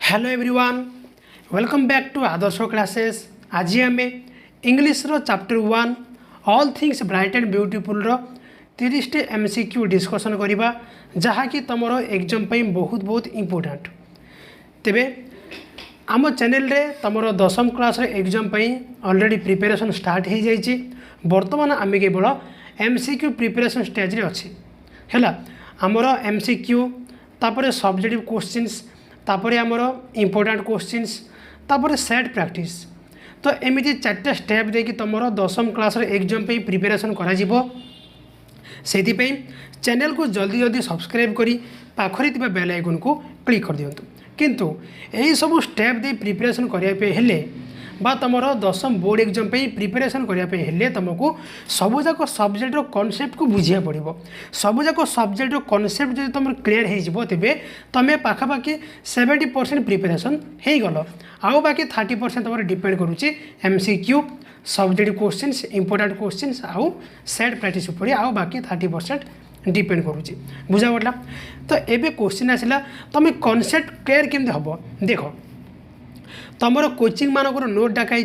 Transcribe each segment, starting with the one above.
Hello everyone welcome back to Adarsh classes. आज आम English chapter 1 all things bright and beautiful 30 MCQ discussion करवा जहाँकि तुम एग्जाम बहुत बहुत इम्पोर्टेंट। तेबे आम चैनल रे तुम 10th class exam already preparation start हो जाइए। बर्तमान आम केवल MCQ प्रिपरेशन स्टेज रे अच्छी है। आमर MCQ तापर सब्जेक्टिव क्वेश्चंस तापर आमर इम्पोर्टेंट क्वेश्चंस तापर सेट प्रैक्टिस। तो एमती 4टा स्टेप देकी तुम 10th क्लास एग्जाम प्रिपरेशन करा चैनल को जल्दी जल्दी सब्सक्राइब करी पाखरे थिबा बेल आइकन को क्लिक कर दियंतु। किंतु यही सब स्टेप दे प्रिपरेशन करने हेले बा तुम 10th बोर्ड एग्जाम प्रिपरेशन करने तुमको सबुजाक सब्जेक्ट कॉन्सेप्ट को बुझा पड़ो। सबुजाक सब्जेक्ट कॉन्सेप्ट जो तुम क्लीयर हो तेबे तुम पाखापाखि 70% प्रिपरेशन हो गल। आउ बाकी 30% तुम डिपेंड करुच्ची MCQ subject questions important questions आउ सेट प्रैक्टिस उपर आउ बाकी 30% डिपेंड करुच्ची। बुझा पड़ा। तो एबे क्वेश्चन आसला तुम कॉन्सेप्ट क्लीयर केमती हम देख तुम कोचिंग मानकर नोट डाकाई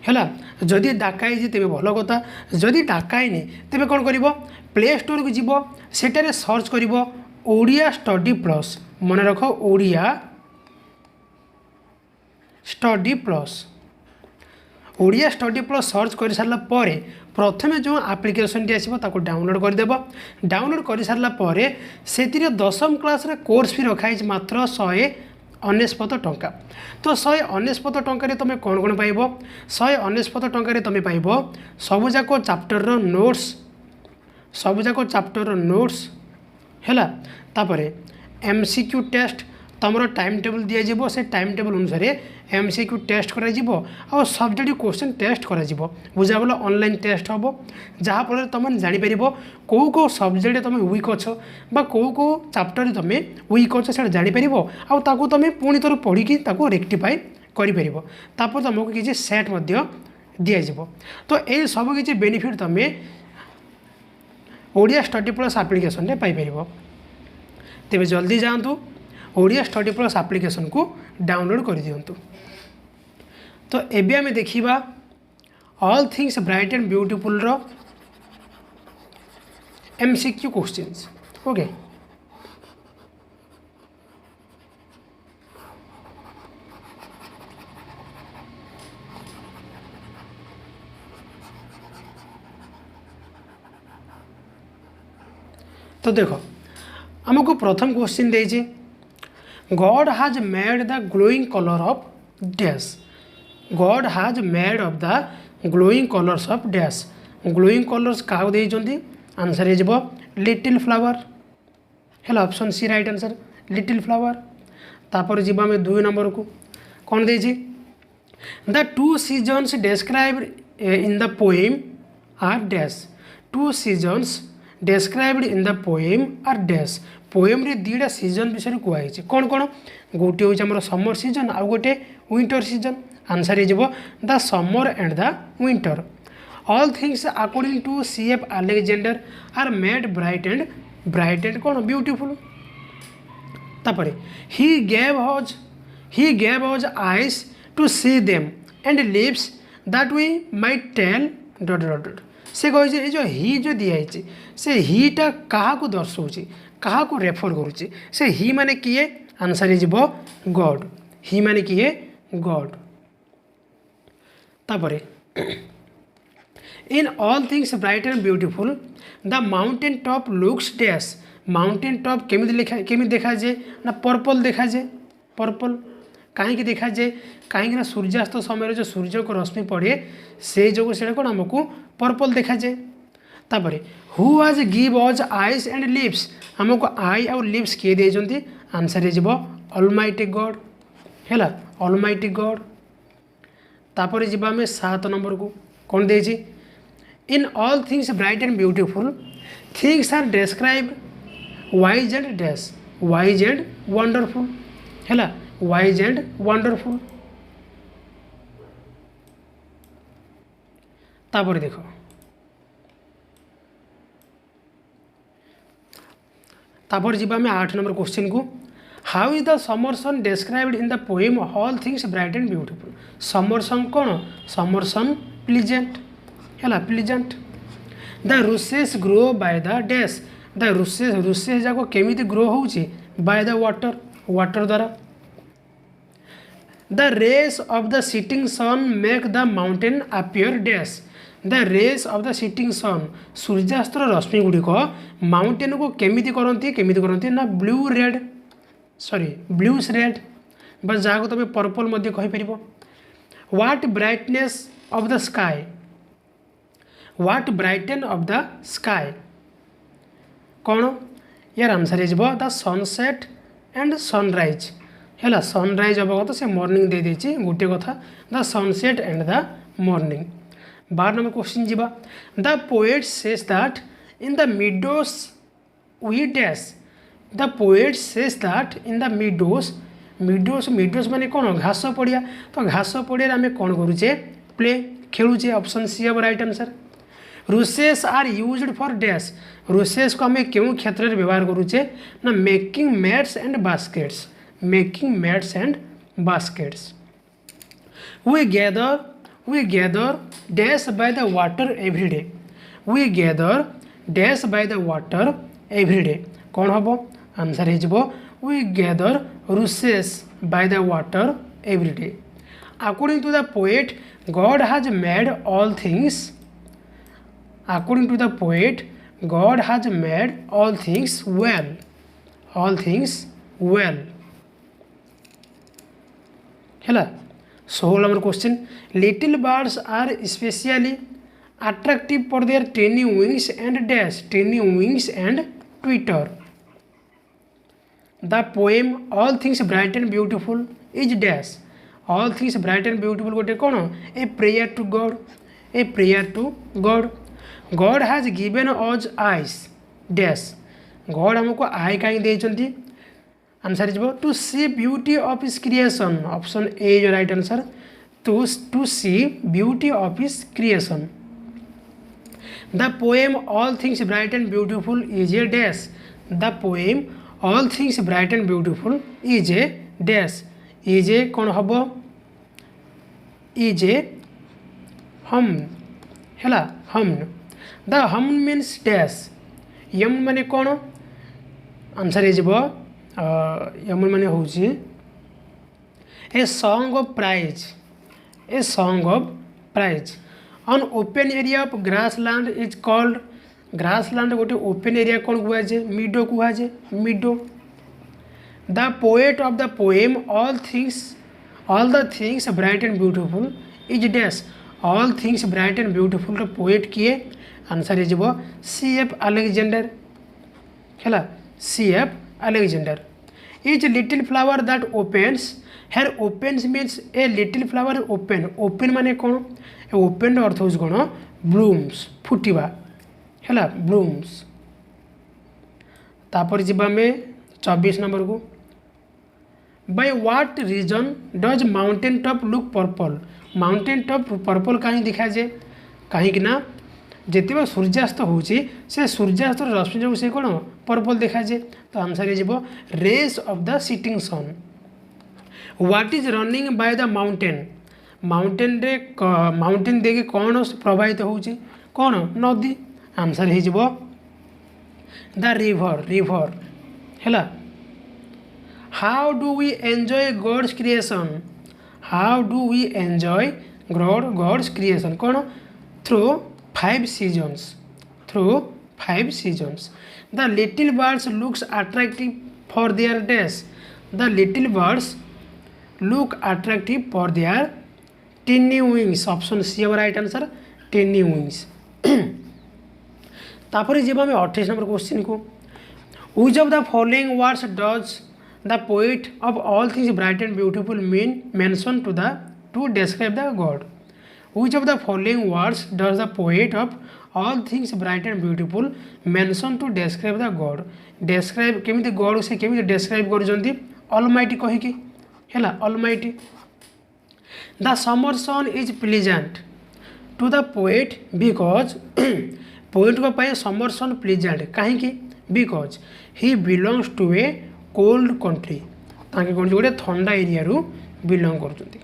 है। जदि डाकाई तेज भल कथा, जदि डाकाईनी तेरे कौन कर प्ले स्टोर को जीव सेटारे सर्च कर ओडिया स्टडी प्लस। मन रख Odia Study plus. Odia Study plus search कर सारा प्रथम जो आप्लिकेशन टी आसो डाउनलोड करदेव। डाउनलोड कर सारापर से 10th क्लास कोर्स फी रखाई मात्र 199 टंका। तो 199 टंकार तुम कौन कौन पाइब? 199 टंकार तुम पाइब सबुजाक चैप्टर नोट्स, सबुजाक चैप्टर नोट्स है। तापर MCQ टेस्ट तुम टाइम टेबल दिज्व से टाइम टेबल अनुसार MCQ टेस्ट करा और सब्जेक्ट क्वेश्चन टेस्ट करा। बुझा गला ऑनलाइन टेस्ट हम जहाँफल तुम जापर कौ कौ सब्जेक्ट तुम वीक अच्छ बा कौ कौ चैप्टर तुम वीक अच्छ से जापर आउ तुम पुणी थोड़ा पढ़ी रेक्टिफाई कर तुमको किसी सेट दिज्व। तो ये सब किसी बेनिफिट तुम ओडिया स्टडी प्लस आप्लिकेशन पाइपर। तेज जल्दी जातु ओडिया स्टडी प्लस आप्लिकेशन को डाउनलोड कर दिंतु। तो एबे आमे देखिबा all things bright and beautiful MCQ questions. Okay तो देखो हमको प्रथम क्वेश्चन देछि God has made the glowing color of dash. God has made of the glowing colors of dash. Glowing colors क्या देइछन्ती? आंसर हो लिटिल फ्लावर है। Option C right answer little flower. तापर जीवा में 2 नंबर को कौन देछि? The 2 seasons described in the poem are dash. 2 seasons described in the poem are dash. Poem रे 2टा सीजन विषय कहुई कौन कौन? गोटे हूँ आम समर सीजन आउ गोटे विंटर सीजन। आंसर हो the summer and the winter. All things according to CF Alexander are made bright and कौन ब्यूटीफुल। तापर he gave us eyes to see them and lips that we might tell dot dot dot. से कही जो ही जो दिखाई से हीटा क्या दर्शाऊँ कहा को रेफर करुच्चे से ही माने किए? आंसर हो गॉड। ही माने किए? गॉड। तापरे in all things bright and beautiful the mountain top looks dash. Mountain top केमी देखा जाए ना पर्पल देखा जाए। पर्पल कहीं देखा जाए कहीं सूर्यास्त समय जो सूर्य को रश्मि पड़े से जो कौन आमको पर्पल देखा जाए। तापर who has give us eyes and lips. आमको आई आउ लिप्स किए देते? आंसर हो ऑलमाइटी गॉड है। Almighty God. तापर जीवा में 7 नंबर को कौन देछि? In all things bright and beautiful things are describe wise and dash. Wise and wonderful है। Wise and wonderful. तापर देखो तापर जीवा में 8 नंबर क्वेश्चन को how is the summer sun described in the poem all things bright and beautiful summer sun कौन summer sun pleasant है pleasant the rushes grow by the dash the rushes जाक केमिति ग्रो होउची बाय द वाटर द्वारा the rays of the setting sun make the mountain appear dash the rays of the setting sun सूर्यास्तर रश्मि गुड़िक mountain को केमिति करती ना blue red sorry blues red बस जहाँ को तुम पर्पल कहीपर what brightness of the sky what brighten of the sky कौन यार आंसर हो द सनसेट एंड सनराइज है सनराइज हम कथा से मॉर्निंग दे देछि गोटे कथा the sunset and the morning 12 नंबर क्वेश्चन जीवा the poet says that in the meadows we dash the poet says that in the meadows माने कौन घास पड़िया तो घास पड़िया आम कौन करुचे प्ले खेलुचे ऑप्शन सी हम right answer rushes are used for dash rushes को आम क्यों क्षेत्र में व्यवहार करुचे ना making mats and baskets we gather dash by the water every day we gather dash by the water every day कौन हम आंसर हो we gather rushes by the water every day according to the poet God has made all things according to the poet God has made all things well है 16 number question little birds are specially attractive for their tiny wings and dash tiny wings and twitter the poem all things bright and beautiful is dash all things bright and beautiful गोटे कौन a prayer to God God has given us eyes dash God हमको आई कहीं देइछंती answer हो to see beauty of his creation option A is right answer to see beauty of his creation the poem all things bright and beautiful is a dash the poem all things bright and beautiful is a dash is a कौन हम is a हम है हम the हम means dash यम माने कौन answer हो यमन माने होची a song of prize on open area of grassland is called grassland गोटे ओपन एरिया कौन कहुए meadow meadow the poet of the poem all the things bright and beautiful is dash all things bright and beautiful poet किए answer हो C.F. Alexander है C.F. Alexander is little flower that opens here opens means a little flower open माने कौन open अर्थ हो कौन blooms फुटिवा है blooms तापर जी आम 24 नंबर को by what reason does mountain top look purple mountain top purple कहीं दिखा जाए कहीं ना जिते सूर्यास्त होची से सूर्यास्त रश्मि जो से कौन पर्पल देखा जाए तो आंसर हो rays of the setting sun what is running by the mountain देके कौन प्रवाहित होची कौन नदी आंसर हो द रिवर है how do we enjoy God's creation how do we enjoy God's creation कौन through 5 seasons the little birds looks attractive for their dash the little birds look attractive for their teeny wings option C our right answer teeny wings तापर जब आम 28 number question को which of the following words does the poet of all things bright and beautiful mention to describe the god which of the following words does the poet of all things bright and beautiful mention to describe the god describe केमिति god से केमिति describe करजंती almighty कहि कि हैला almighty the summer sun is pleasant to the poet because poet को पाए summer sun pleasant कहीं कि because he belongs to a cold country ताके कौन गोटे ठंडा एरिया रू बिलोंग करते।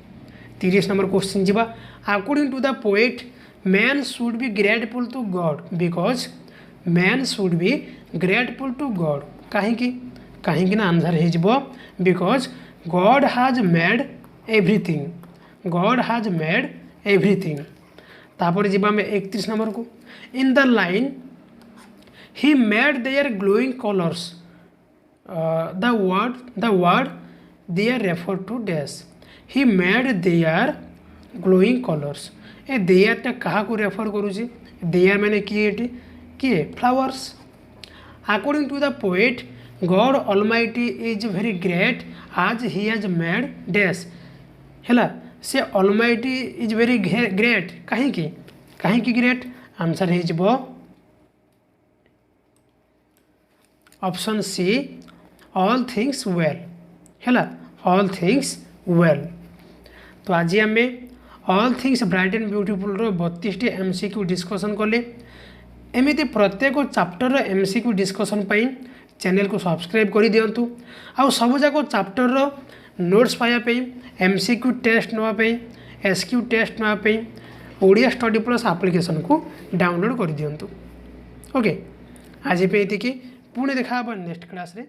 30 नंबर क्वेश्चन जीवा according to the poet man should be grateful to God because man should be grateful to God कहीं ना आंसर हो because God has made everything God has made everything. तापर जीवा में 31 number को in the line he made their glowing colours the word their refer to dash he made their glowing colours ए देयरटा क्या रेफर करुँचे their मैंने किए flowers. According to the poet God almighty is very great as he has made dash है से almighty is very great कहीं great answer हो option C all things well है ऑल थिंग्स वेल। तो आज आम all things bright and beautiful 32 MCQ discussion कले एमती प्रत्येक चैप्टर एमसीक्यू डिस्कसन पाई चैनल को सब्सक्राइब कर दिंतु आउ सब जाक चैप्टर नोट्स पाइबापी एमसीक्यू टेस्ट नापी एसक्यू टेस्ट नापी ओडिया स्टडी प्लस एप्लिकेशन को डाउनलोड कर दिंतु। ओके आज पे पुणी देखा नेक्स्ट क्लास रे।